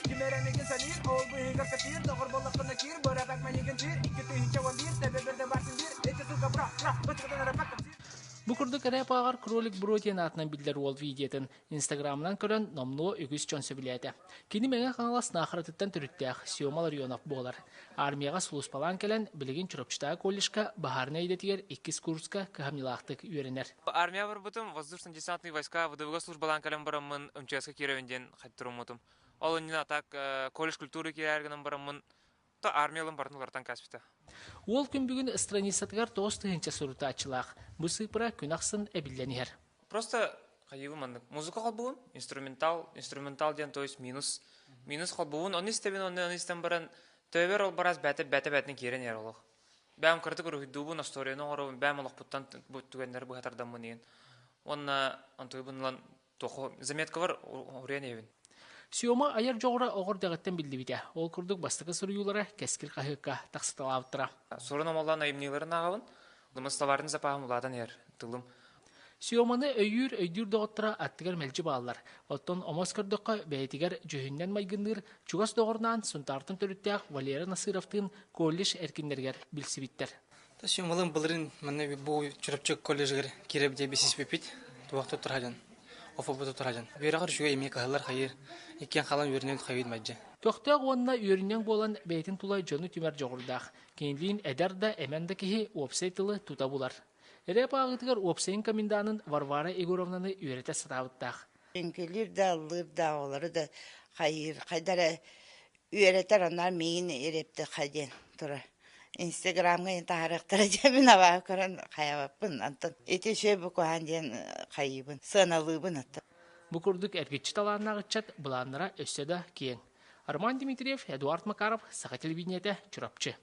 Cümeremegin sanir, ol bu higa katir, doğur balıkını kir, bırapak manigin tir, iki tühinçe ol bir, tebeberde barsın bir, eti su kapra, bıçkıdan rapak kapsir. Bu kurduk ere bağır krolik brotien atынан bilder ol videoten Instagram'dan көрөн номно үгүс чонсо билете. Кини меңе каналас нахратыттан түрүттәк сиомалар йонап болар. Армияга сулус балан келен билигин чурапчыта коллежка бахарна идетигер 2 курска кахамилактык үйренер. Армия бар бутум, воздушно-десантные войска, ВДВ службалан келен барамын, МЧСка киревенден хаттырумутум. Ол оннин атак колледж культуры кирергенен барамын, то армиялын бартнулартан каспита. Ол күн бүгін страницатыгар 9 тыгынча сурута ачылақ. Бу сыпыра күн ақсын әбилленер. Просто кайыбы мандык. Музыка қалбуын, инструментал ден, то есть минус қалбуын, оны истен баран, төбер ол бараз бәті керен ер олық. Бәм кырты көрі дубын асторияны оғырауын, бәм олық бұттан түгендер бұ хатардан мұнейін. Онна антойбынлан тоқы заметка бар, уриян евін. Сиома аяр жоғыра оғыр дәғаттен білді біте. Ол күрдік бастықы сұруюлара кәскір қағыққа тақсыталауыттыра. Сорын амалдан айымнеларын ағауын, дымысталарын запағым ұладан ер, тылым. Сиоманы өйдүр доғыттыра аттығар мәлчі балылар. Оттон омос көрдіққа бәйтігер жүйіннен майгындыр, чугас доғырнан сұнтартын төріттіяқ Валерия Насыровтың коллеж әркіндергер білсібіттер. Сиомалын бұлырын мәне бұл чүрапчық коллежгер кереп де бесіз бепет, туақты тұрхадан. Офобута тұрхадан. Берағыр жүге емей қағылар қайыр, екен қалан өрінен қайын мәджі. Тоқтақ онына үйрінен болан бәйтін тұлай жоны түмер жоғырдақ. Кейінлейін әдер да әмәнді кеге уопсайтылы тута бұлар. Әреп ағытығар уопсайын коменданын Варвара Егоровнаны үйреті сатауыттақ. Өңкелер да, алыр да, олары да қайдары үйретер onlar мейін ерепті қайден тұры. Инстаграмға енді арықтыра жемін аба көрін қаябаппын. Еті шөй бұқуған ден қайыбын, сыналыбын атты. Бұ күрдік әргетші таланына ғытчат бұланлара өсседі кейін. Арман Дмитриев, Эдуард Макаров, Сақа телевидениеті, Чурапчы.